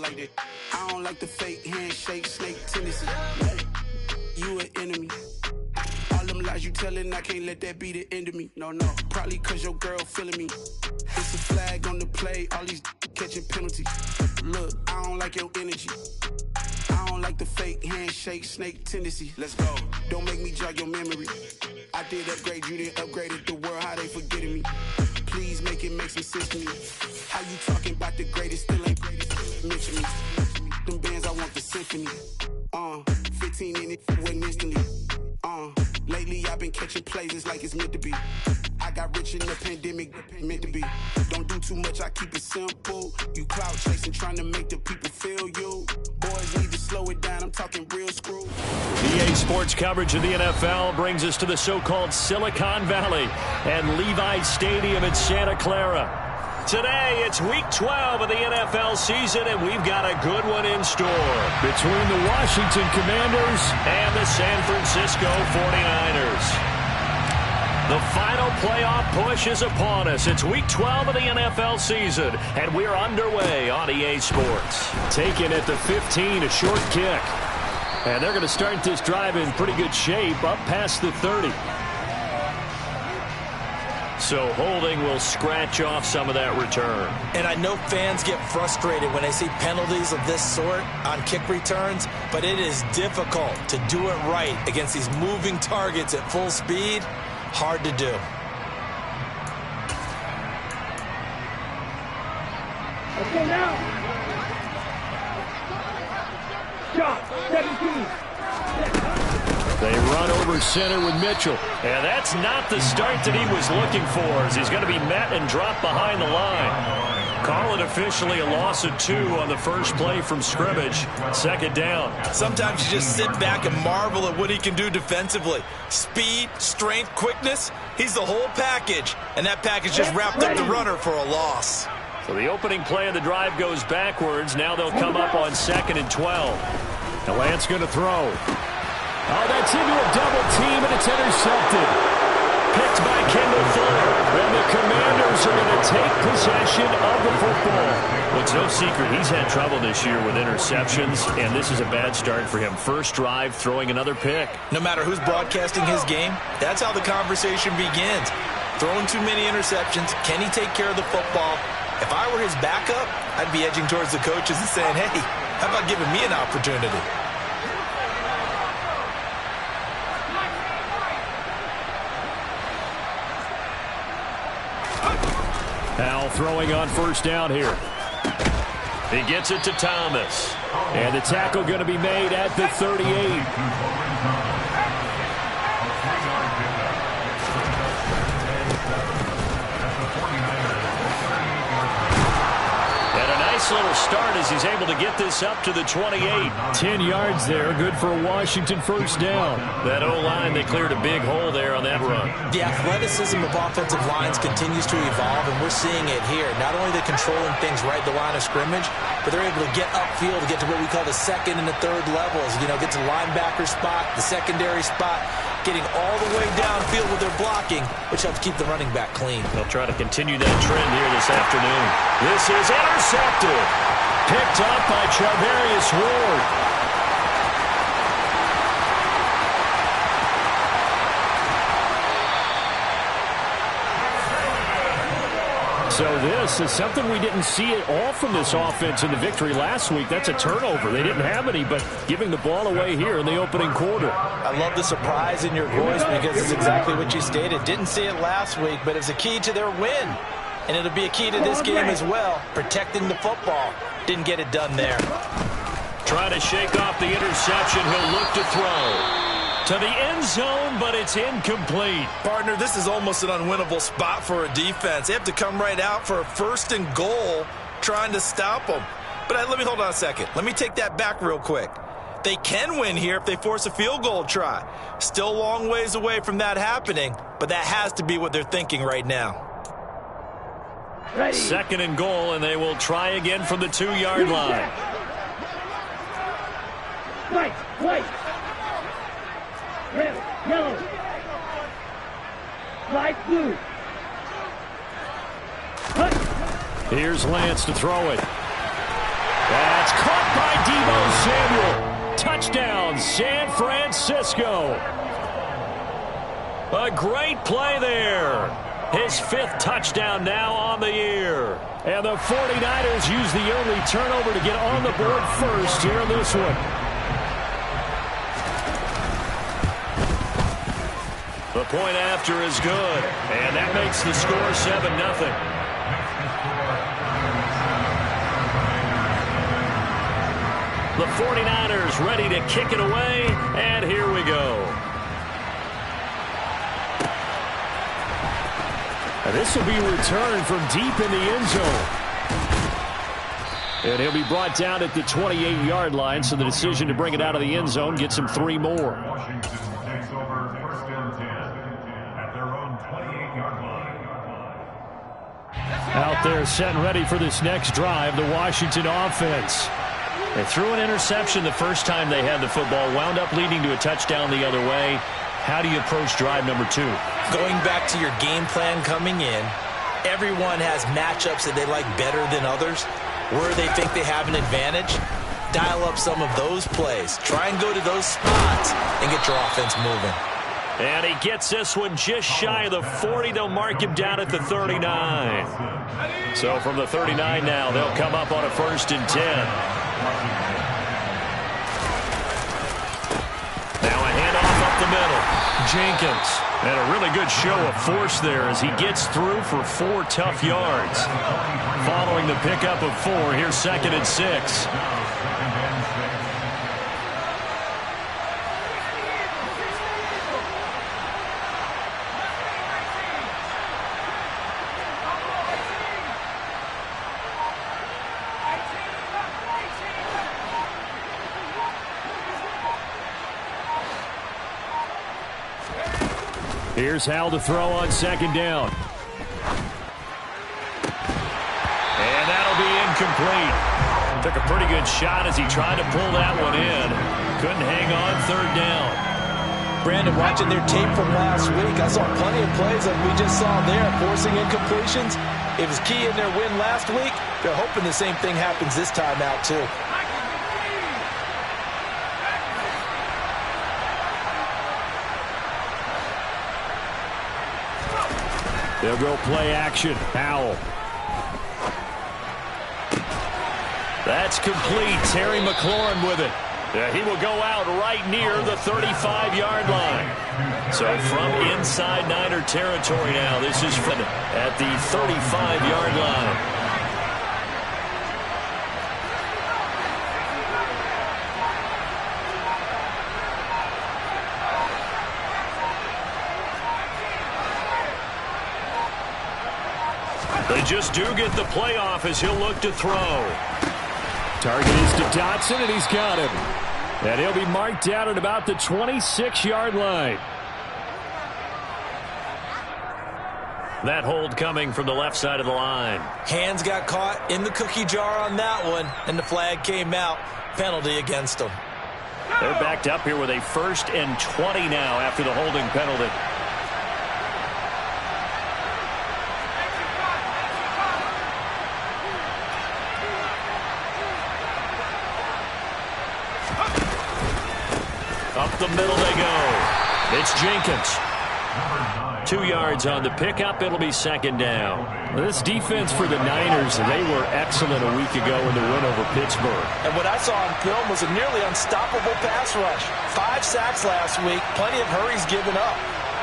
like that. I don't like the fake handshake, snake tendency. You an enemy. All them lies you telling, I can't let that be the end of me. No, probably cause your girl feeling me. It's a flag on the play, all these catching penalties. Look, I don't like your energy. I don't like the fake handshake, snake tendency. Let's go. Don't make me jog your memory. I did upgrade you, then upgraded the world, how they forgetting me. Please make it make some sense to me. How you talking about the greatest, still ain't greatest? Mention me. Them bands, I want the symphony. 15 in it, wasn't instantly. Lately I've been catching plays, it's like it's meant to be. I got rich in the pandemic, meant to be. Don't do too much, I keep it simple. You clout chasing, trying to make the people feel you. Boys need to slow it down, I'm talking real screw. EA Sports coverage of the NFL brings us to the so-called Silicon Valley and Levi Stadium in Santa Clara. Today, it's Week 12 of the NFL season, and we've got a good one in store between the Washington Commanders and the San Francisco 49ers. The final playoff push is upon us. It's Week 12 of the NFL season, and we're underway on EA Sports. Taken at the 15, a short kick. And they're going to start this drive in pretty good shape, up past the 30. So holding will scratch off some of that return. And I know fans get frustrated when they see penalties of this sort on kick returns, but it is difficult to do it right against these moving targets at full speed. Hard to do. Okay, now. Shot, 17. They run over center with Mitchell. And that's not the start that he was looking for, as he's going to be met and dropped behind the line. Call it officially a loss of 2 on the first play from scrimmage. Second down. Sometimes you just sit back and marvel at what he can do defensively. Speed, strength, quickness. He's the whole package. And that package just wrapped up the runner for a loss. So the opening play of the drive goes backwards. Now they'll come up on 2nd and 12. Now Lance going to throw. Oh, that's into a double team, and it's intercepted. Picked by Kendall Fuller. And the Commanders are going to take possession of the football. Well, it's no secret he's had trouble this year with interceptions, and this is a bad start for him. First drive, throwing another pick. No matter who's broadcasting his game, that's how the conversation begins. Throwing too many interceptions. Can he take care of the football? If I were his backup, I'd be edging towards the coaches and saying, hey, how about giving me an opportunity? Al throwing on first down here. He gets it to Thomas. And the tackle going to be made at the 38. Little start as he's able to get this up to the 28. 10 yards there, good for a Washington first down. That O-line, they cleared a big hole there on that run. The athleticism of offensive lines continues to evolve, and we're seeing it here. Not only are they controlling things right at the line of scrimmage, but they're able to get upfield to get to what we call the second and the third levels. You know, get to the linebacker spot, the secondary spot, getting all the way downfield with their blocking, which helps keep the running back clean. They'll try to continue that trend here this afternoon. This is intercepted. Picked up by Charvarius Ward. So this is something we didn't see at all from this offense in the victory last week. That's a turnover. They didn't have any, but giving the ball away here in the opening quarter. I love the surprise in your voice because it's exactly what you stated. Didn't see it last week, but it was a key to their win. And it'll be a key to this game as well, protecting the football. Didn't get it done there. Trying to shake off the interception. He'll look to throw to the end zone, but it's incomplete. Partner, this is almost an unwinnable spot for a defense. They have to come right out for a 1st and goal trying to stop them. But let me hold on a second. Let me take that back real quick. They can win here if they force a field goal try. Still a long ways away from that happening, but that has to be what they're thinking right now. Ready. 2nd and goal, and they will try again from the 2-yard line. White. Red, yellow, light blue. Here's Lance to throw it. That's caught by Deebo Samuel. Touchdown, San Francisco. A great play there. His 5th touchdown now on the year. And the 49ers use the early turnover to get on the board first here in this one. The point after is good. And that makes the score 7-0. The 49ers ready to kick it away, and here we go. And this will be returned from deep in the end zone. And he'll be brought down at the 28-yard line, so the decision to bring it out of the end zone gets him 3 more. Washington takes over 1st and 10 at their own 28-yard line. Out there set and ready for this next drive, the Washington offense. They threw an interception the first time they had the football, wound up leading to a touchdown the other way. How do you approach drive number 2? Going back to your game plan coming in, everyone has matchups that they like better than others. Where they think they have an advantage, dial up some of those plays. Try and go to those spots and get your offense moving. And he gets this one just shy of the 40. They'll mark him down at the 39. So from the 39 now, they'll come up on a 1st and 10. Now a handoff up the middle. Jenkins. And a really good show of force there as he gets through for 4 tough yards. Following the pickup of 4, here's 2nd and 6. Here's Hal to throw on 2nd down. And that'll be incomplete. Took a pretty good shot as he tried to pull that one in. Couldn't hang on 3rd down. Brandon, watching their tape from last week, I saw plenty of plays like we just saw there, forcing incompletions. It was key in their win last week. They're hoping the same thing happens this time out, too. They'll go play action. Powell. That's complete. Terry McLaurin with it. He will go out right near the 35-yard line. So from inside Niner territory now, this is at the 35-yard line. They just do get the playoff as he'll look to throw. Target is to Dotson, and he's got him. And he'll be marked down at about the 26-yard line. That hold coming from the left side of the line. Hands got caught in the cookie jar on that one, and the flag came out. Penalty against them. They're backed up here with a 1st and 20 now after the holding penalty. Up the middle they go. It's Jenkins. 2 yards on the pickup. It'll be 2nd down. This defense for the Niners, they were excellent a week ago in the win over Pittsburgh. And what I saw on film was a nearly unstoppable pass rush. 5 sacks last week. Plenty of hurries given up.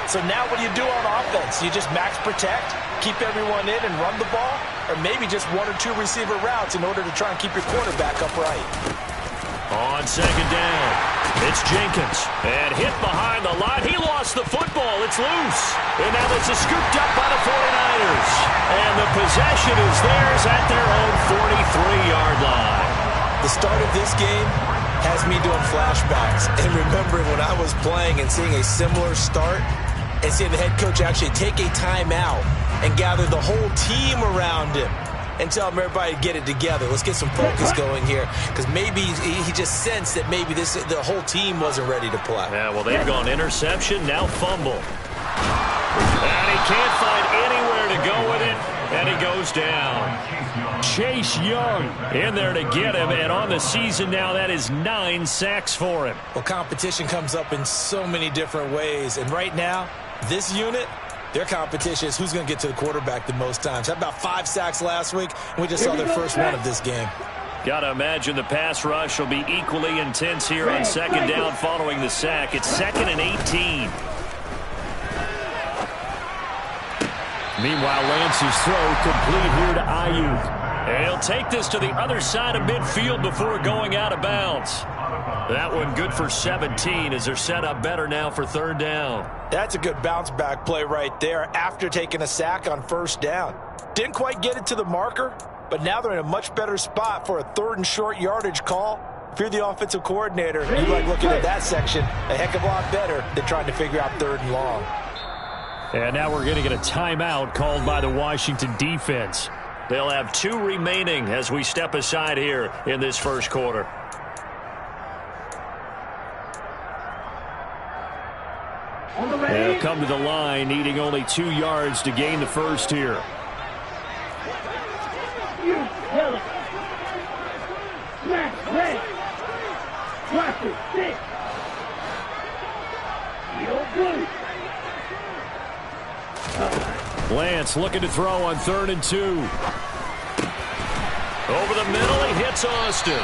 So now what do you do on offense? You just max protect, keep everyone in and run the ball? Or maybe just 1 or 2 receiver routes in order to try and keep your quarterback upright? On 2nd down, it's Jenkins. And hit behind the line. He lost the football. It's loose. And now this is scooped up by the 49ers. And the possession is theirs at their own 43-yard line. The start of this game has me doing flashbacks and remembering when I was playing and seeing a similar start and seeing the head coach actually take a timeout and gather the whole team around him and tell him everybody to get it together. Let's get some focus going here, because maybe he just sensed that maybe the whole team wasn't ready to play. Yeah, well, they've gone interception, now fumble. And he can't find anywhere to go with it, and he goes down. Chase Young in there to get him. And on the season now, that is 9 sacks for him. Well, competition comes up in so many different ways. And right now, this unit, their competition is who's going to get to the quarterback the most times. Had about 5 sacks last week, and we just saw their first one of this game. Got to imagine the pass rush will be equally intense here on second down following the sack. It's 2nd and 18. Meanwhile, Lance's throw complete here to Ayuk. And he'll take this to the other side of midfield before going out of bounds. That one good for 17 as they're set up better now for 3rd down. That's a good bounce back play right there after taking a sack on 1st down. Didn't quite get it to the marker, but now they're in a much better spot for a 3rd and short yardage call. If you're the offensive coordinator, you like looking at that section a heck of a lot better than trying to figure out 3rd and long. And now we're going to get a timeout called by the Washington defense. They'll have 2 remaining as we step aside here in this first quarter. They'll come to the line needing only 2 yards to gain the first here. Lance looking to throw on 3rd and 2. Over the middle, he hits Austin.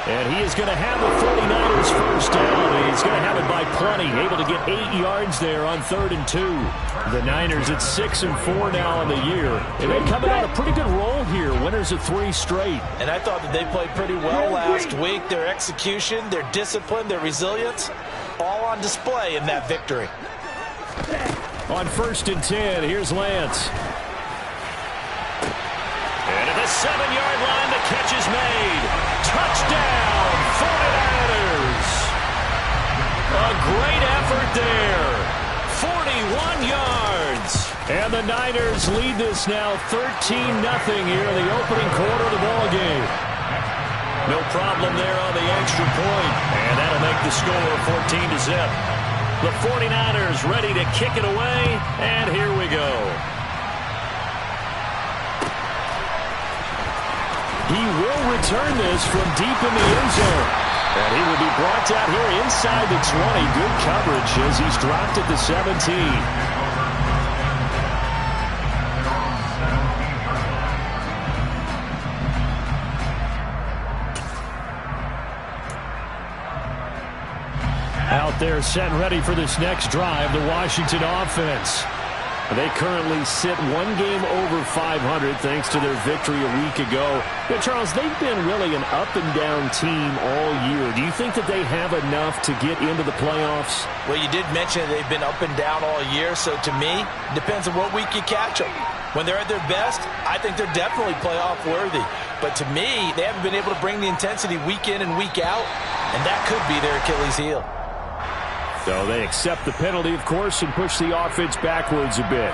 And he is going to have the 49ers first down. He's going to have it by plenty. Able to get 8 yards there on 3rd and 2. The Niners at 6 and 4 now on the year. And they're coming on a pretty good roll here. Winners of 3 straight. And I thought that they played pretty well last week. Their execution, their discipline, their resilience, all on display in that victory. On 1st and 10, here's Lance. And at the 7-yard line, the catch is made. Touchdown, 49ers. A great effort there. 41 yards. And the Niners lead this now 13-0 here in the opening quarter of the ballgame. No problem there on the extra point. And that'll make the score 14-0. The 49ers ready to kick it away, and here we go. He will return this from deep in the end zone. And he will be brought down here inside the 20. Good coverage as he's dropped at the 17. Out there set ready for this next drive, the Washington offense. They currently sit 1 game over 500 thanks to their victory a week ago. But Charles, they've been really an up-and-down team all year. Do you think that they have enough to get into the playoffs? Well, you did mention they've been up and down all year, so to me, it depends on what week you catch them. When they're at their best, I think they're definitely playoff worthy. But to me, they haven't been able to bring the intensity week in and week out, and that could be their Achilles heel. So they accept the penalty, of course, and push the offense backwards a bit.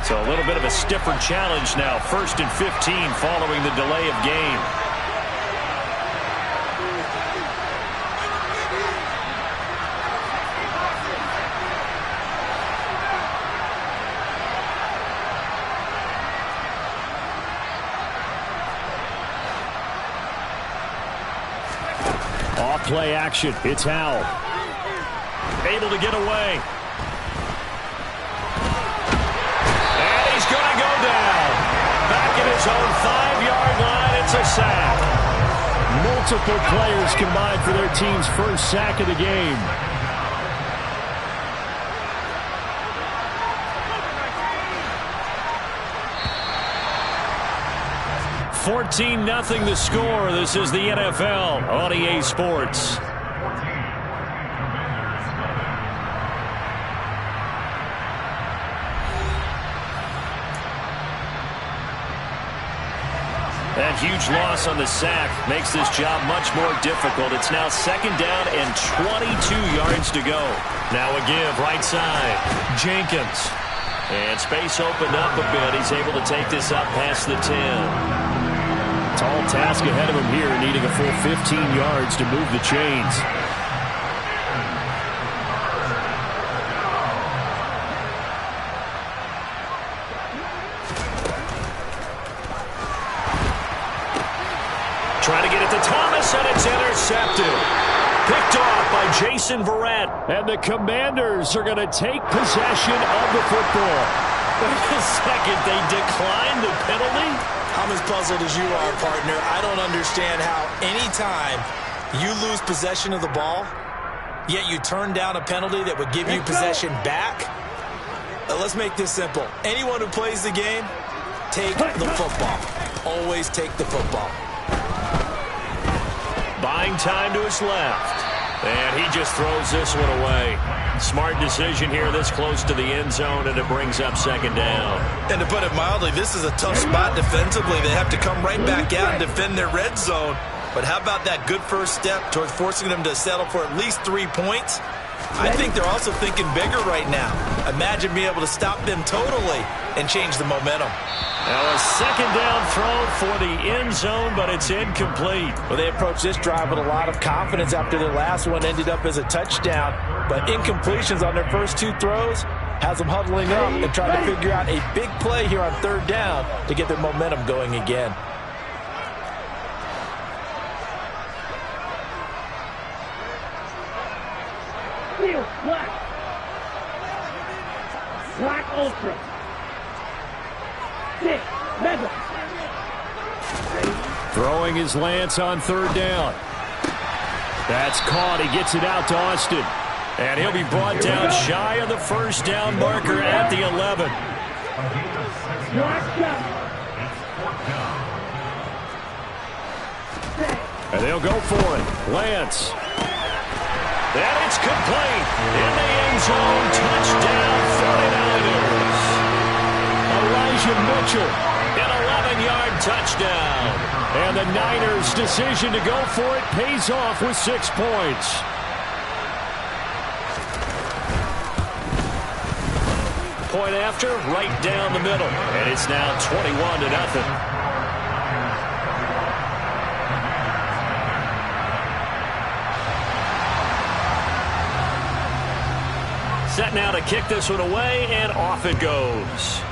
So a little bit of a stiffer challenge now. 1st and 15 following the delay of game. Play action. It's Howell. Able to get away. And he's going to go down. Back at his own 5-yard line. It's a sack. Multiple players combined for their team's first sack of the game. $14-0 the score. This is the NFL on EA Sports. That huge loss on the sack makes this job much more difficult. It's now 2nd down and 22 yards to go. Now a give right side. Jenkins. And space opened up a bit. He's able to take this up past the 10. Tall task ahead of him here, needing a full 15 yards to move the chains. get it to Thomas, and it's intercepted. Picked off by Jason Verrett. And the Commanders are going to take possession of the football. Wait a second, they declined the penalty? I'm as puzzled as you are, partner. I don't understand how anytime you lose possession of the ball, yet you turn down a penalty that would give you possession back. Let's make this simple. Anyone who plays the game, take the football. Always take the football. Buying time to his left. And he just throws this one away. Smart decision here this close to the end zone, and it brings up second down. And to put it mildly, this is a tough spot defensively. They have to come right back out and defend their red zone. But how about that good first step towards forcing them to settle for at least 3 points? I think they're also thinking bigger right now. Imagine being able to stop them totally and change the momentum. Now a second down throw for the end zone, but it's incomplete. Well, they approached this drive with a lot of confidence after their last one ended up as a touchdown. But incompletions on their first 2 throws has them huddling up and trying to figure out a big play here on third down to get their momentum going again. Black. Black Ultra. 6. Mega. Throwing his Lance on third down. That's caught. He gets it out to Austin. And he'll be brought down shy of the first down marker at the 11. And they'll go for it. Lance. And it's complete. In the end zone. Touchdown 49ers. Elijah Mitchell. An 11-yard touchdown. And the Niners' decision to go for it pays off with 6 points. Point after, right down the middle. And it's now 21-0. Set now to kick this one away, and off it goes.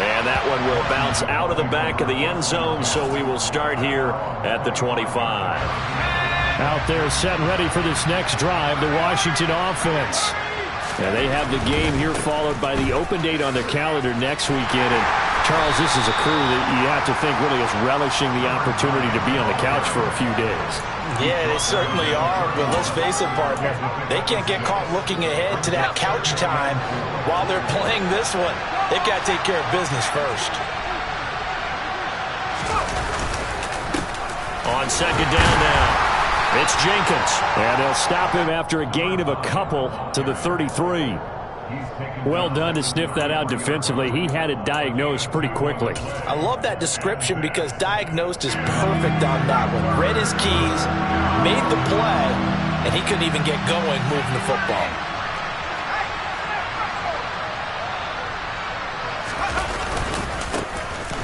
And that one will bounce out of the back of the end zone, so we will start here at the 25. Out there set ready for this next drive, the Washington offense. Now they have the game here followed by the open date on their calendar next weekend. And Charles, this is a crew that you have to think really is relishing the opportunity to be on the couch for a few days. Yeah, they certainly are, but let's face it, partner. They can't get caught looking ahead to that couch time while they're playing this one. They've got to take care of business first. On second down now. It's Jenkins, and they'll stop him after a gain of a couple to the 33. Well done to sniff that out defensively. He had it diagnosed pretty quickly. I love that description because diagnosed is perfect on that one. Read his keys, made the play, and he couldn't even get going moving the football.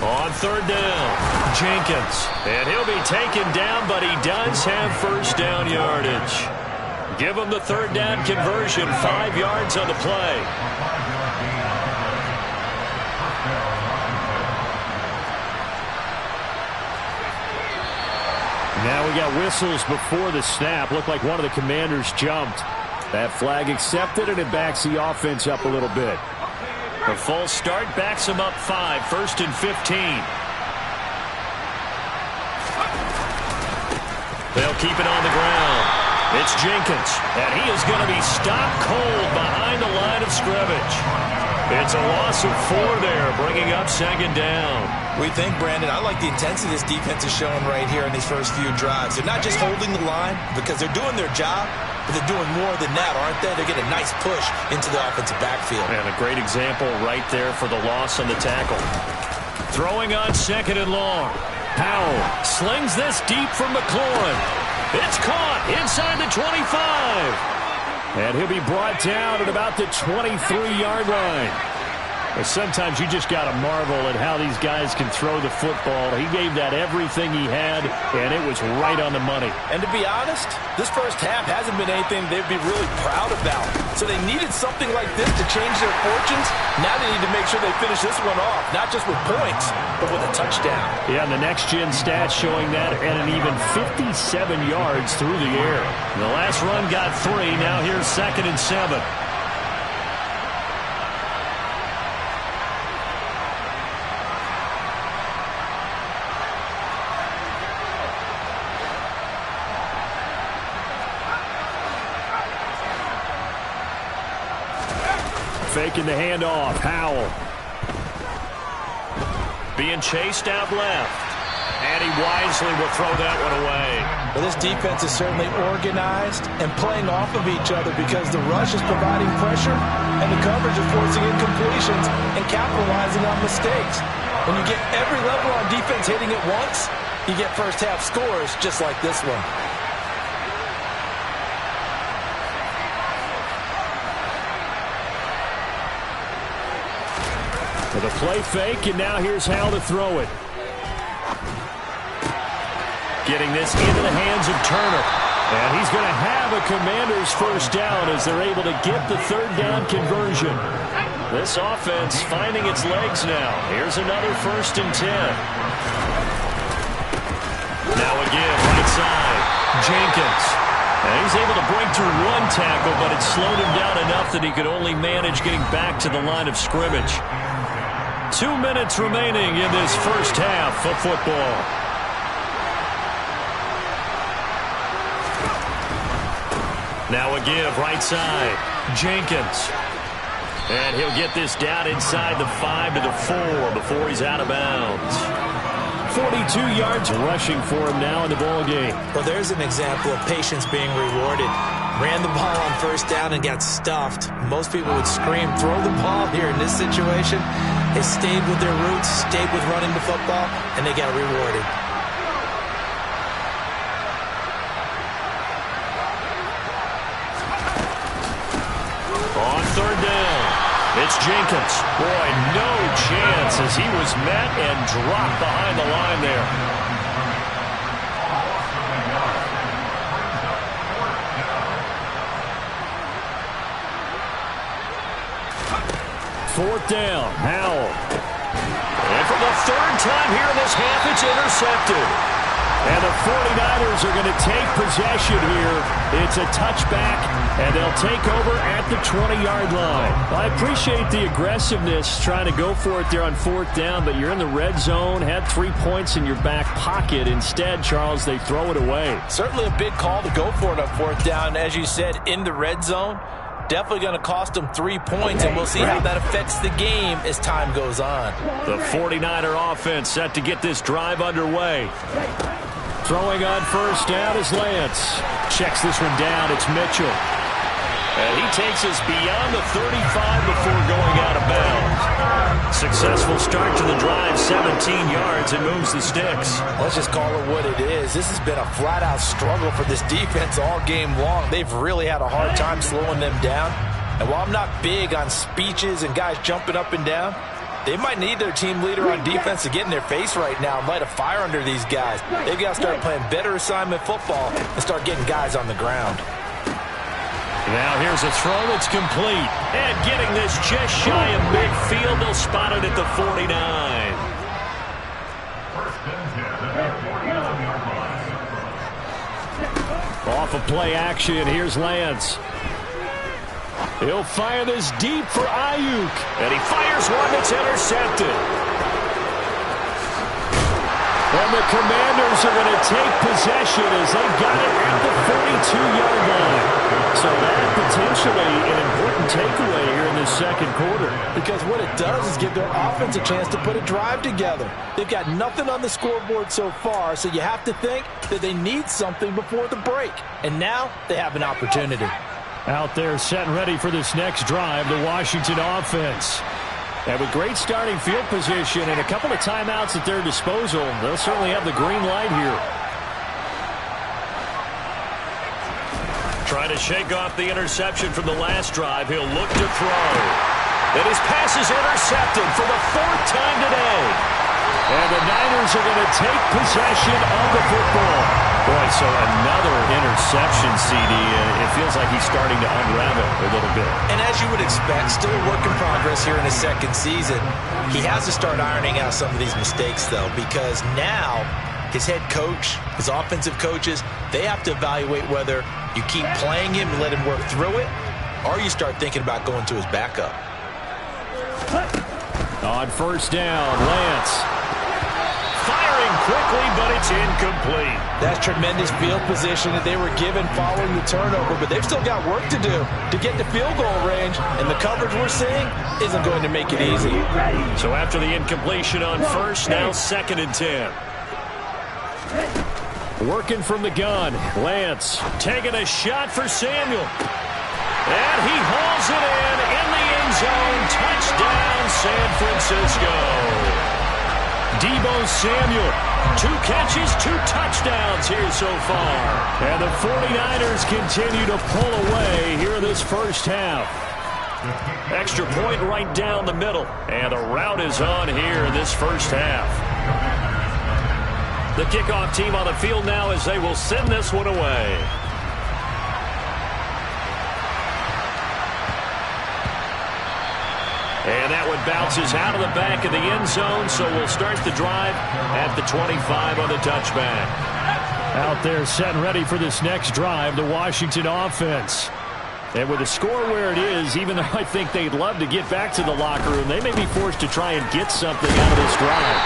On third down, Jenkins. And he'll be taken down, but he does have first down yardage. Give him the third down conversion, 5 yards on the play. Now we got whistles before the snap. Looked like one of the Commanders jumped. That flag accepted, and it backs the offense up a little bit. The full start backs him up 5, 1st and 15. They'll keep it on the ground. It's Jenkins, and he is going to be stopped cold behind the line of scrimmage. It's a loss of 4 there, bringing up second down. We think, Brandon, I like the intensity this defense is showing right here in these first few drives. They're not just holding the line because they're doing their job, but they're doing more than that, aren't they? They're getting a nice push into the offensive backfield. And a great example right there for the loss on the tackle. Throwing on second and long. Powell slings this deep from McLaurin. It's caught inside the 25. And he'll be brought down at about the 23-yard line. Sometimes you just got to marvel at how these guys can throw the football. He gave that everything he had, and it was right on the money. And to be honest, this first half hasn't been anything they'd be really proud about. So they needed something like this to change their fortunes. Now they need to make sure they finish this one off, not just with points, but with a touchdown. Yeah, and the next-gen stats showing that at an even 57 yards through the air. The last run got 3. Now here's 2nd and 7. Faking the handoff. Howell. Being chased out left. And he wisely will throw that one away. Well, this defense is certainly organized and playing off of each other because the rush is providing pressure and the coverage is forcing incompletions and capitalizing on mistakes. When you get every level on defense hitting it once, you get first half scores just like this one. With a play fake, and now here's how to throw it. Getting this into the hands of Turner. And he's going to have a Commanders first down as they're able to get the 3rd down conversion. This offense finding its legs now. Here's another 1st and 10. Now again, right side, Jenkins. And he's able to break through 1 tackle, but it slowed him down enough that he could only manage getting back to the line of scrimmage. 2 minutes remaining in this first half of football. Now a give right side. Jenkins. And he'll get this down inside the 5 to the 4 before he's out of bounds. 42 yards rushing for him now in the ball game. Well, there's an example of patience being rewarded. Ran the ball on first down and got stuffed. Most people would scream, throw the ball here in this situation. They stayed with their roots, stayed with running the football, and they got rewarded. On 3rd down, it's Jenkins. Boy, no chance as he was met and dropped behind the line there. Fourth down, Howell. And for the 3rd time here in this half, it's intercepted. And the 49ers are going to take possession here. It's a touchback, and they'll take over at the 20-yard line. I appreciate the aggressiveness trying to go for it there on 4th down, but you're in the red zone, had 3 points in your back pocket. Instead, Charles, they throw it away. Certainly a big call to go for it on 4th down. As you said, in the red zone. Definitely going to cost them 3 points, and we'll see how that affects the game as time goes on. The 49er offense set to get this drive underway. Throwing on first down is Lance. Checks this one down. It's Mitchell. And he takes us beyond the 35 before going out of bounds. Successful start to the drive, 17 yards, and moves the sticks. Let's just call it what it is. This has been a flat-out struggle for this defense all game long. They've really had a hard time slowing them down. And while I'm not big on speeches and guys jumping up and down, they might need their team leader on defense to get in their face right now and light a fire under these guys. They've got to start playing better assignment football and start getting guys on the ground. Now here's a throw that's complete. And getting this just shy of midfield, they'll spot it at the 49. Off of play action, here's Lance. He'll fire this deep for Ayuk. And he fires one that's intercepted. And the Commanders are going to take possession as they got it at the 42-yard line. So that potentially an important takeaway here in this 2nd quarter. Because what it does is give their offense a chance to put a drive together. They've got nothing on the scoreboard so far, so you have to think that they need something before the break. And now they have an opportunity. Out there set and ready for this next drive, the Washington offense. And with great starting field position and a couple of timeouts at their disposal, they'll certainly have the green light here. Trying to shake off the interception from the last drive. He'll look to throw. And his pass is intercepted for the 4th time today. And the Niners are going to take possession of the football. Boy, so another interception, CD, and it feels like he's starting to unravel a little bit. And as you would expect, still a work in progress here in his 2nd season. He has to start ironing out some of these mistakes, though, because now his head coach, his offensive coaches, they have to evaluate whether you keep playing him and let him work through it, or you start thinking about going to his backup. On 1st down, Lance. Firing quickly, but it's incomplete. That's tremendous field position that they were given following the turnover, but they've still got work to do to get the field goal range, and the coverage we're seeing isn't going to make it easy. So after the incompletion on 1st, now 2nd and 10. Working from the gun, Lance taking a shot for Samuel. And he hauls it in the end zone. Touchdown, San Francisco. Deebo Samuel, 2 catches, 2 touchdowns here so far. And the 49ers continue to pull away here in this 1st half. Extra point right down the middle. And a rout is on here in this 1st half. The kickoff team on the field now as they will send this one away. And that one bounces out of the back of the end zone, so we'll start the drive at the 25 on the touchback. Out there set and ready for this next drive, the Washington offense. And with the score where it is, even though I think they'd love to get back to the locker room, they may be forced to try and get something out of this drive.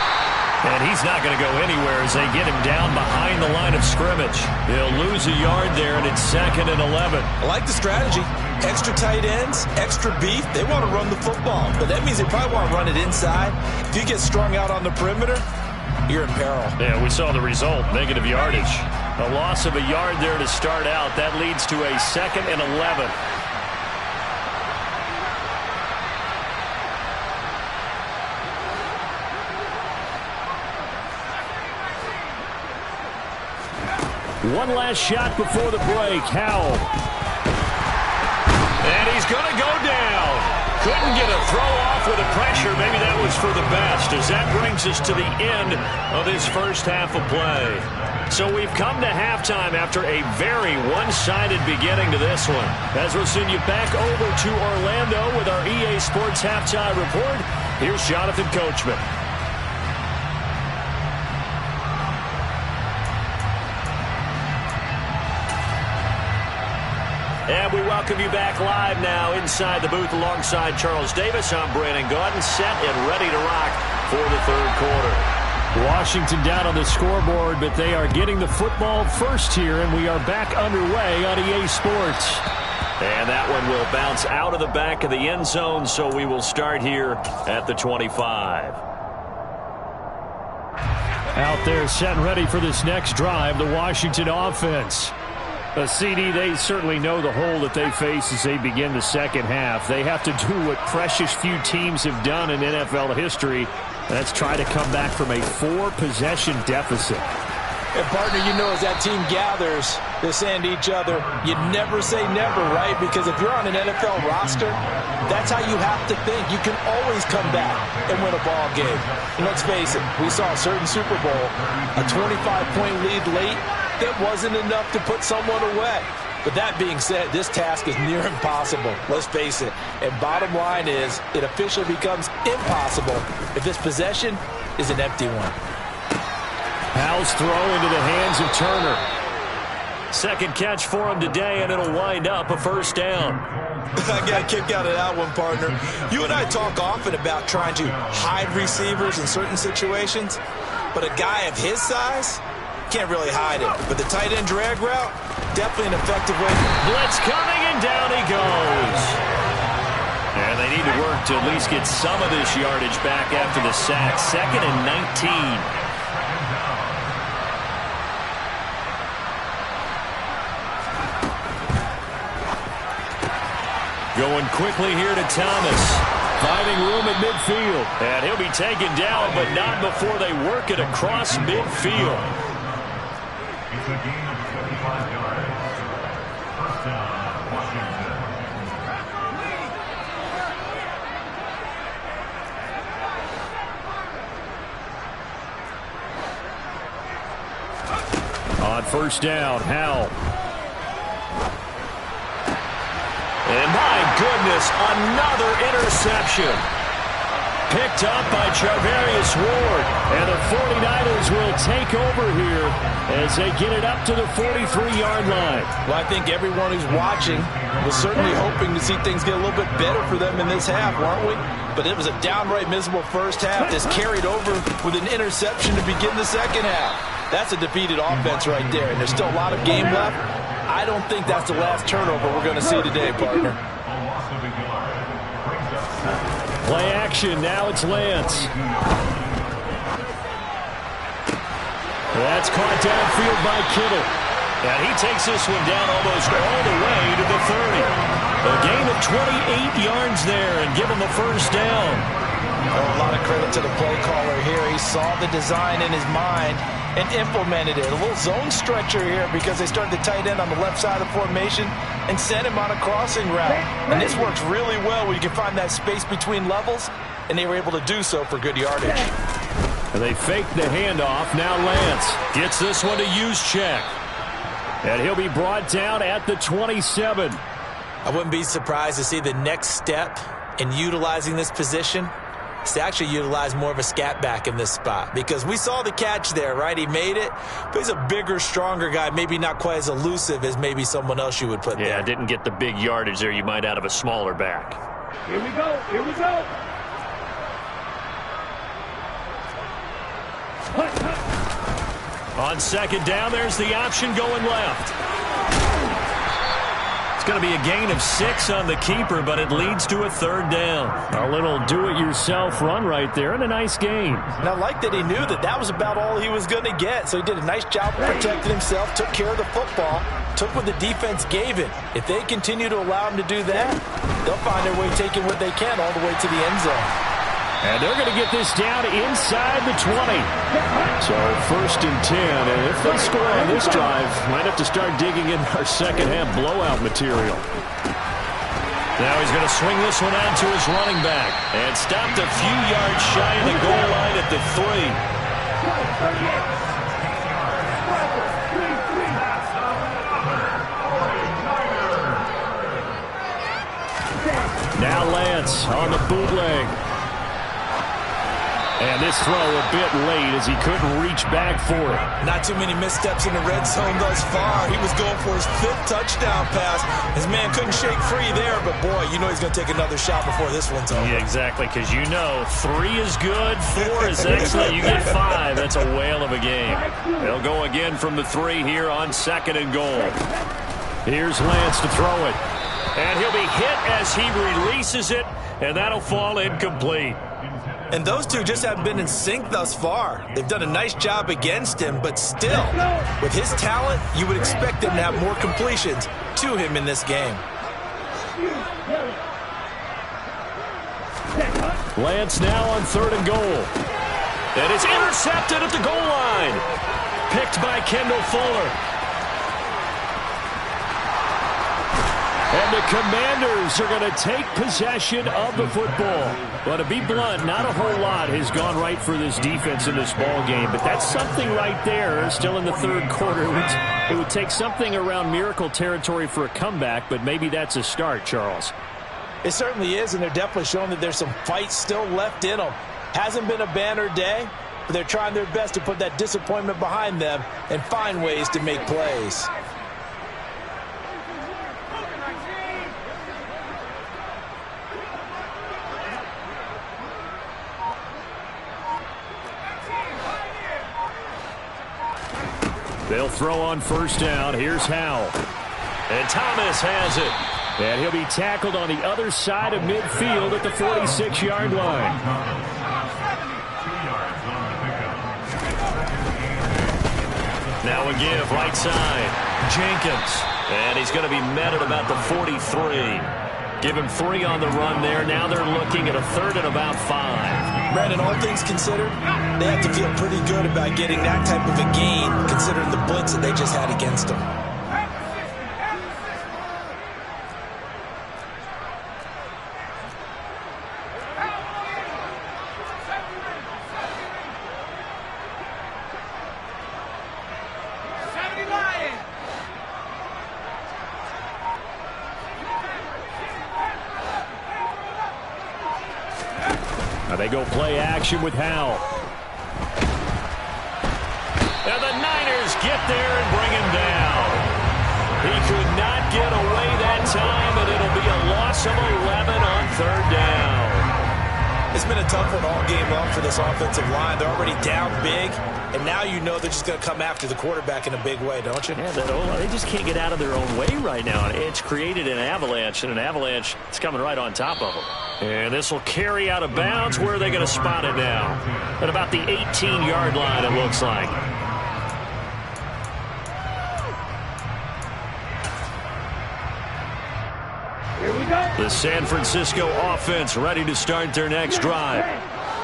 And he's not going to go anywhere as they get him down behind the line of scrimmage. He'll lose a yard there, and it's 2nd and 11. I like the strategy. Extra tight ends, extra beef. They want to run the football, but that means they probably want to run it inside. If you get strung out on the perimeter, you're in peril. Yeah, we saw the result, negative yardage. A loss of a yard there to start out. That leads to a 2nd and 11. One last shot before the break. Howell. And he's going to go down. Couldn't get a throw off with the pressure. Maybe that was for the best, as that brings us to the end of this 1st half of play. So we've come to halftime after a very one-sided beginning to this one. As we'll send you back over to Orlando with our EA Sports Halftime Report, here's Jonathan Coachman. And we welcome you back live now inside the booth alongside Charles Davis. I'm Brandon Gaudin, set and ready to rock for the 3rd quarter. Washington down on the scoreboard, but they are getting the football first here, and we are back underway on EA Sports. And that one will bounce out of the back of the end zone, so we will start here at the 25. Out there set and ready for this next drive, the Washington offense. A CD, they certainly know the hole that they face as they begin the 2nd half. They have to do what precious few teams have done in NFL history. That's try to come back from a 4-possession deficit. And, partner, you know as that team gathers, they're saying to each other, you never say never, right? Because if you're on an NFL roster, that's how you have to think. You can always come back and win a ball game. And let's face it, we saw a certain Super Bowl, a 25-point lead late, that wasn't enough to put someone away. But that being said, this task is near impossible. Let's face it. And bottom line is, it officially becomes impossible if this possession is an empty one. Howell's throw into the hands of Turner. 2nd catch for him today, and it'll wind up a 1st down. I got a kick out of that one, partner. You and I talk often about trying to hide receivers in certain situations, but a guy of his size can't really hide it. But the tight end drag route, definitely an effective way. Blitz coming, and down he goes. And they need to work to at least get some of this yardage back after the sack. 2nd and 19. Going quickly here to Thomas. Finding room at midfield. And he'll be taken down, but not before they work it across midfield. It's a gain of 25 yards. 1st down, Washington. On first down, Howell. And my goodness, another interception. Picked up by Charvarius Ward. And the 49ers will take over here as they get it up to the 43-yard line. Well, I think everyone who's watching was certainly hoping to see things get a little bit better for them in this half, weren't we? But it was a downright miserable first half that's carried over with an interception to begin the second half. That's a defeated offense right there, and there's still a lot of game left. I don't think that's the last turnover we're going to see today, partner. Play action, now it's Lance. That's caught downfield by Kittle. And he takes this one down almost all the way to the 30. A gain of 28 yards there and give him a first down. Oh, a lot of credit to the play caller here. He saw the design in his mind and implemented it. A little zone stretcher here because they started the tight end on the left side of the formation and sent him on a crossing route. And this works really well where you can find that space between levels, and they were able to do so for good yardage. And they fake the handoff. Now Lance gets this one to Juszczyk. And he'll be brought down at the 27. I wouldn't be surprised to see the next step in utilizing this position is to actually utilize more of a scat back in this spot, because we saw the catch there, right? He made it, but he's a bigger, stronger guy, maybe not quite as elusive as maybe someone else you would put there. Yeah, didn't get the big yardage there you might out of a smaller back. Here we go. Here we go. On second down, there's the option going left. It's going to be a gain of 6 on the keeper, but it leads to a third down. A little do-it-yourself run right there and a nice gain. And I like that he knew that that was about all he was going to get, so he did a nice job of protecting himself, took care of the football, took what the defense gave him. If they continue to allow him to do that, they'll find their way taking what they can all the way to the end zone. And they're going to get this down inside the 20. So first and 10. And if they score on this drive, might have to start digging in our second half blowout material. Now he's going to swing this one out to his running back. And stopped a few yards shy of the goal line at the 3. Now Lance on the bootleg. And this throw a bit late as he couldn't reach back for it. Not too many missteps in the red zone thus far. He was going for his 5th touchdown pass. His man couldn't shake free there, but boy, you know he's going to take another shot before this one's over. Yeah, exactly, because you know 3 is good, 4 is excellent. You get 5, that's a whale of a game. They'll go again from the 3 here on second and goal. Here's Lance to throw it. And he'll be hit as he releases it, and that'll fall incomplete. And those two just haven't been in sync thus far. They've done a nice job against him, but still, with his talent, you would expect them to have more completions to him in this game. Lance now on third and goal. And it's intercepted at the goal line. Picked by Kendall Fuller. And the Commanders are going to take possession of the football. But to be blunt, not a whole lot has gone right for this defense in this ball game. But that's something right there, still in the third quarter. It would take something around miracle territory for a comeback, but maybe that's a start, Charles. It certainly is, and they're definitely showing that there's some fight still left in them. Hasn't been a banner day, but they're trying their best to put that disappointment behind them and find ways to make plays. They'll throw on first down. Here's Howell. And Thomas has it. And he'll be tackled on the other side of midfield at the 46-yard line. Now a give, right side. Jenkins. And he's going to be met at about the 43. Give him 3 on the run there. Now they're looking at a third and about 5. Brandon, all things considered, they have to feel pretty good about getting that type of a gain, considering the blitz that they just had against them. Now they go play action with Howell. And the Niners get there and bring him down. He could not get away that time, and it'll be a loss of 11 on third down. It's been a tough one all game long for this offensive line. They're already down big, and now you know they're just going to come after the quarterback in a big way, don't you? Yeah, they just can't get out of their own way right now. It's created an avalanche, and an avalanche is coming right on top of them. And this will carry out of bounds. Where are they going to spot it now? At about the 18-yard line, it looks like. Here we go. The San Francisco offense ready to start their next drive.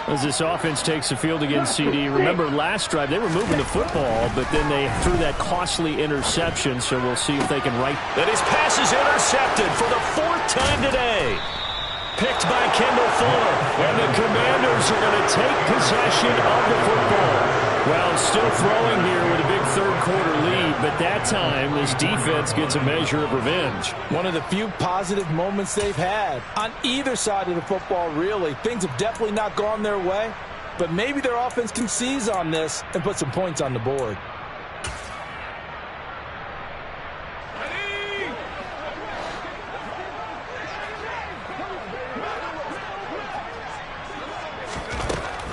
As this offense takes the field against CD, remember last drive they were moving the football, but then they threw that costly interception, so we'll see if they can right. And his pass is intercepted for the 4th time today. Picked by Kendall Fuller, and the Commanders are going to take possession of the football. Well, still throwing here with a big third-quarter lead, but that time this defense gets a measure of revenge. One of the few positive moments they've had on either side of the football, really. Things have definitely not gone their way, but maybe their offense can seize on this and put some points on the board.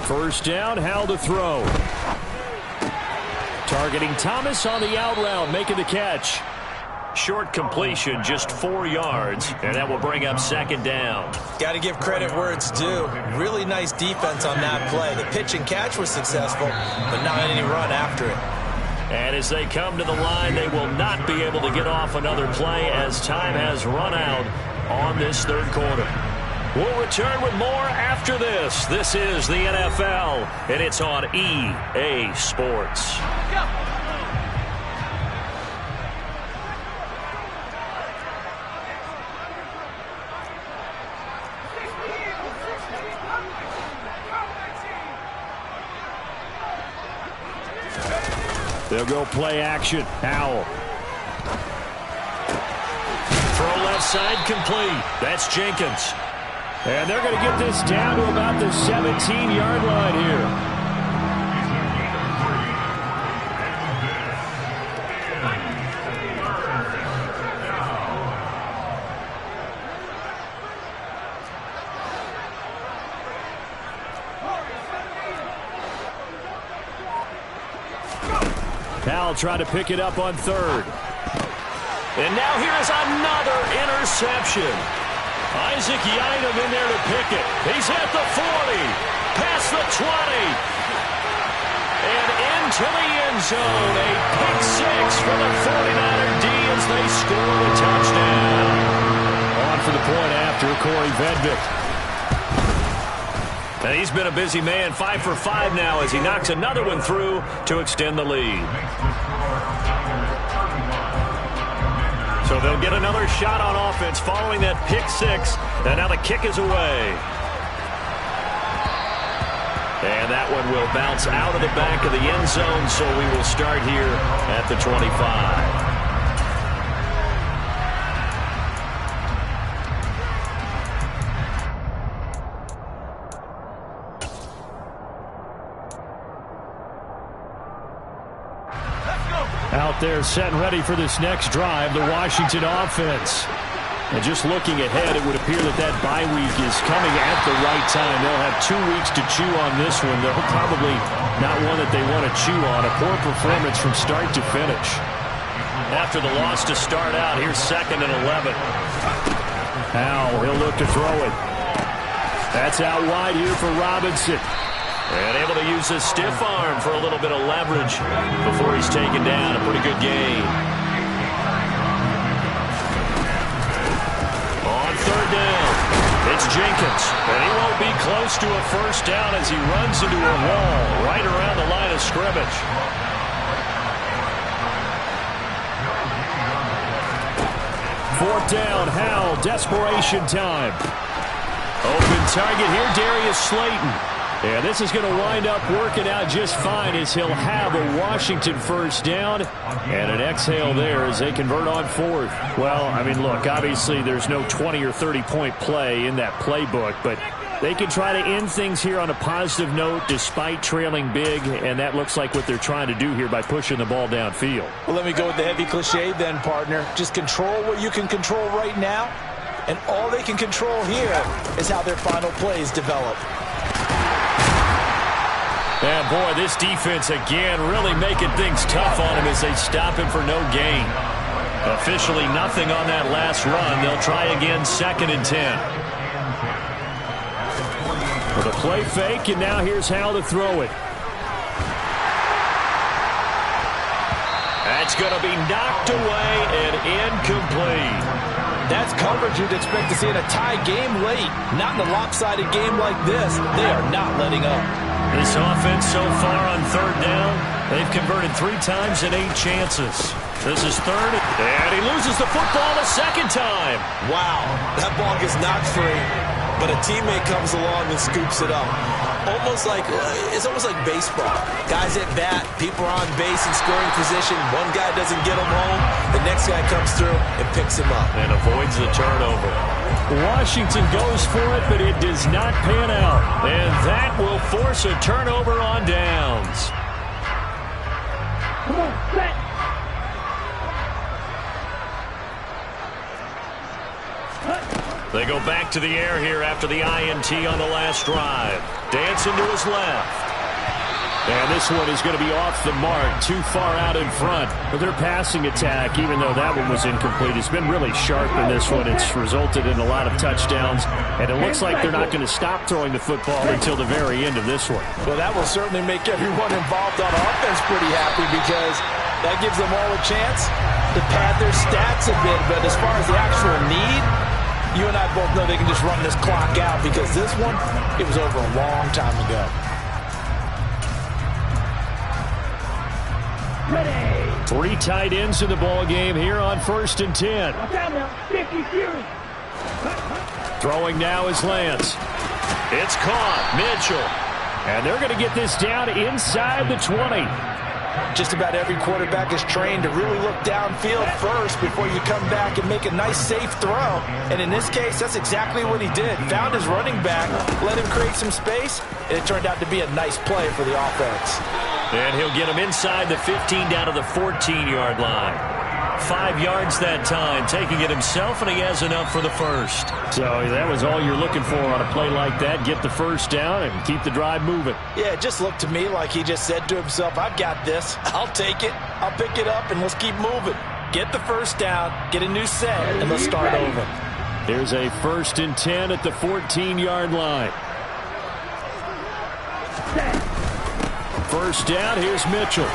First down, Howell to throw. Targeting Thomas on the out route, making the catch. Short completion, just 4 yards, and that will bring up 2nd down. Got to give credit where it's due. Really nice defense on that play. The pitch and catch was successful, but not any run after it. And as they come to the line, they will not be able to get off another play as time has run out on this third quarter. We'll return with more after this. This is the NFL, and it's on EA Sports. They'll go play action. Howell. Throw left side complete. That's Jenkins. And they're going to get this down to about the 17-yard line here. Howell trying to pick it up on third. And now here's another interception. Isaac Yiadom in there to pick it. He's at the 40, past the 20, and into the end zone. A pick six for the 49er D as they score the touchdown. On for the point after Corey Vedvik. And he's been a busy man, 5 for 5 now as he knocks another one through to extend the lead. So they'll get another shot on offense following that pick six. And now the kick is away. And that one will bounce out of the back of the end zone, so we will start here at the 25. Out there set and ready for this next drive, the Washington offense. And just looking ahead, it would appear that that bye week is coming at the right time. They'll have 2 weeks to chew on this one. They'll probably not one that they want to chew on. A poor performance from start to finish. After the loss to start out, here's 2nd and 11. Howell, he'll look to throw it. That's out wide here for Robinson. And able to use his stiff arm for a little bit of leverage before he's taken down. A pretty good gain. On third down, it's Jenkins. And he won't be close to a first down as he runs into a wall right around the line of scrimmage. Fourth down, Howell, desperation time. Open target here, Darius Slayton. Yeah, this is going to wind up working out just fine as he'll have a Washington first down and an exhale there as they convert on fourth. Well, I mean, look, obviously there's no 20 or 30 point play in that playbook, but They can try to end things here on a positive note despite trailing big, and that looks like what they're trying to do here by pushing the ball downfield. Well, let me go with the heavy cliche then, partner. Just control what you can control right now, and all they can control here is how their final plays develop. And boy, this defense again really making things tough on him as they stop him for no gain. Officially nothing on that last run. They'll try again, 2nd and 10. With a play fake, and now here's how to throw it. That's going to be knocked away and incomplete. That's coverage you'd expect to see in a tie game late. Not in a lopsided game like this. They are not letting up. This offense so far on 3rd down, they've converted 3 times in 8 chances. This is 3rd, and he loses the football a 2nd time. Wow, that ball gets knocked free, but a teammate comes along and scoops it up. It's almost like baseball. Guys at bat, people are on base in scoring position. One guy doesn't get him home. The next guy comes through and picks him up. And avoids the turnover. Washington goes for it, but it does not pan out. And that will force a turnover on downs. Come on, set. They go back to the air here after the INT on the last drive. Dancing to his left. And this one is going to be off the mark, too far out in front. But their passing attack, even though that one was incomplete, has been really sharp in this one. It's resulted in a lot of touchdowns. And it looks like they're not going to stop throwing the football until the very end of this one. Well, that will certainly make everyone involved on offense pretty happy, because that gives them all a chance to pad their stats a bit. But as far as the actual need, you and I both know they can just run this clock out, because this one, it was over a long time ago. Ready. 3 tight ends in the ball game here on 1st and 10. Watch out now. 50 Fury. Throwing now is Lance. It's caught. Mitchell. And they're going to get this down inside the 20. Just about every quarterback is trained to really look downfield first before you come back and make a nice, safe throw. And in this case, that's exactly what he did. Found his running back, let him create some space, and it turned out to be a nice play for the offense. And he'll get him inside the 15 down to the 14-yard line. 5 yards that time, taking it himself, and he has enough for the first. So that was all you're looking for on a play like that. Get the first down and keep the drive moving. Yeah, it just looked to me like he just said to himself, I've got this. I'll take it. I'll pick it up, and let's keep moving. Get the first down, get a new set, and let's start over. Here's a 1st and 10 at the 14-yard line. First down, here's Mitchell.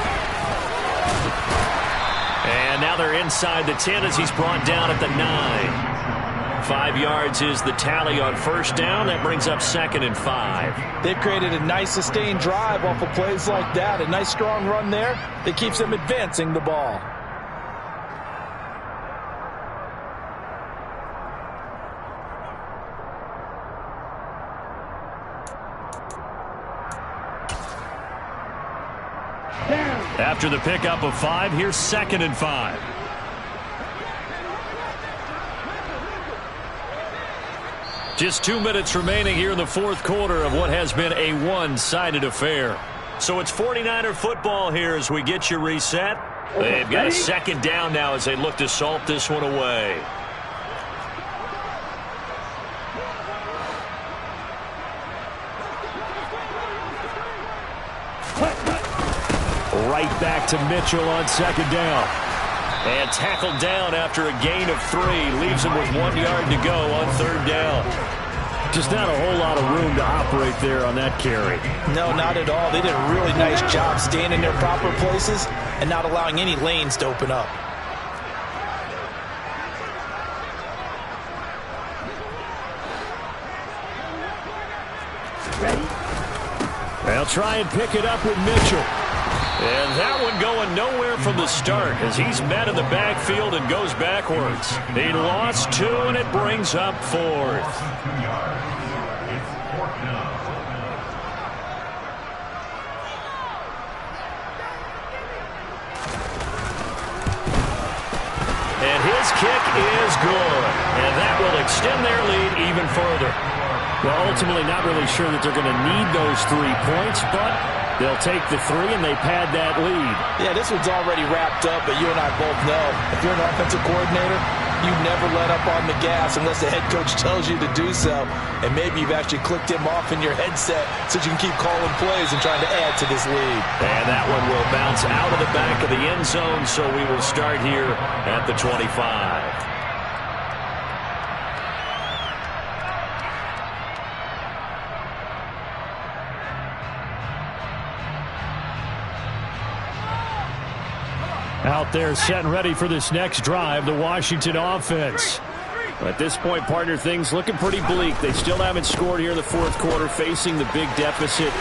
And now they're inside the 10 as he's brought down at the 9. 5 yards is the tally on first down. That brings up 2nd and 5. They've created a nice sustained drive off of plays like that. A nice strong run there that keeps them advancing the ball. After the pickup of 5, here's 2nd and 5. Just 2 minutes remaining here in the 4th quarter of what has been a one-sided affair. So it's 49er football here as we get you reset. They've got a 2nd down now as they look to salt this one away. Right back to Mitchell on 2nd down. And tackled down after a gain of 3. Leaves him with 1 yard to go on 3rd down. Just not a whole lot of room to operate there on that carry. No, not at all. They did a really nice job staying in their proper places and not allowing any lanes to open up. They'll try and pick it up with Mitchell. And that one going nowhere from the start as he's met in the backfield and goes backwards. He lost 2, and it brings up 4th. And his kick is good. And that will extend their lead even further. Well, ultimately not really sure that they're going to need those 3 points, but they'll take the 3 and they pad that lead. Yeah, this one's already wrapped up, but you and I both know if you're an offensive coordinator, you never let up on the gas unless the head coach tells you to do so. And maybe you've actually clicked him off in your headset so you can keep calling plays and trying to add to this lead. And that one will bounce out of the back of the end zone, so we will start here at the 25. Out there set and ready for this next drive, the Washington offense. At this point, partner, things looking pretty bleak. They still haven't scored here in the fourth quarter, facing the big deficit.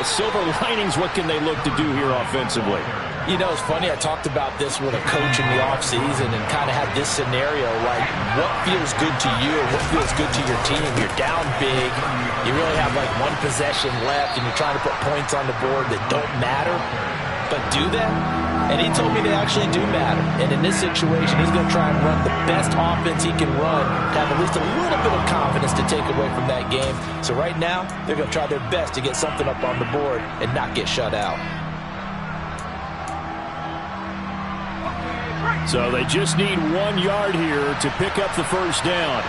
Silver linings, what can they look to do here offensively? You know, it's funny, I talked about this with a coach in the offseason and kind of had this scenario, like what feels good to you and what feels good to your team. You're down big, you really have like one possession left, and you're trying to put points on the board that don't matter, but do that? And he told me they actually do matter. And in this situation, he's going to try and run the best offense he can run to have at least a little bit of confidence to take away from that game. So right now, they're going to try their best to get something up on the board and not get shut out. So they just need 1 yard here to pick up the first down.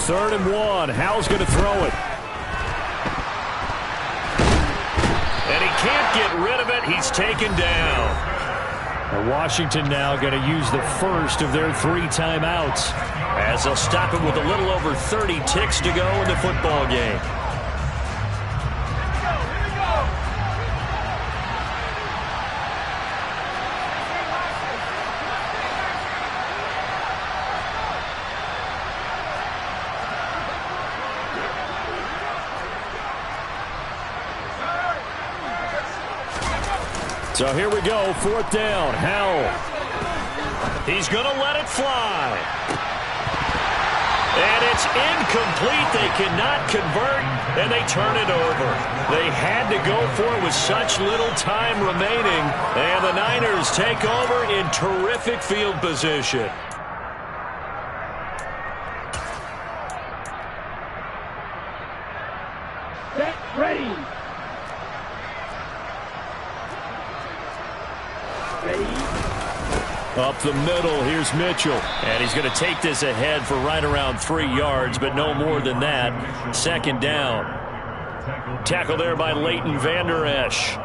Third and 1. Howell's going to throw it. And he can't get rid of it. He's taken down. And Washington now going to use the first of their 3 timeouts as they'll stop it with a little over 30 ticks to go in the football game. So here we go, 4th down, Howell. He's going to let it fly. And it's incomplete. They cannot convert, and they turn it over. They had to go for it with such little time remaining, and the Niners take over in terrific field position. Get ready. Up the middle, here's Mitchell. And he's going to take this ahead for right around 3 yards, but no more than that. 2nd down. Tackle there by Leighton Vander Esch.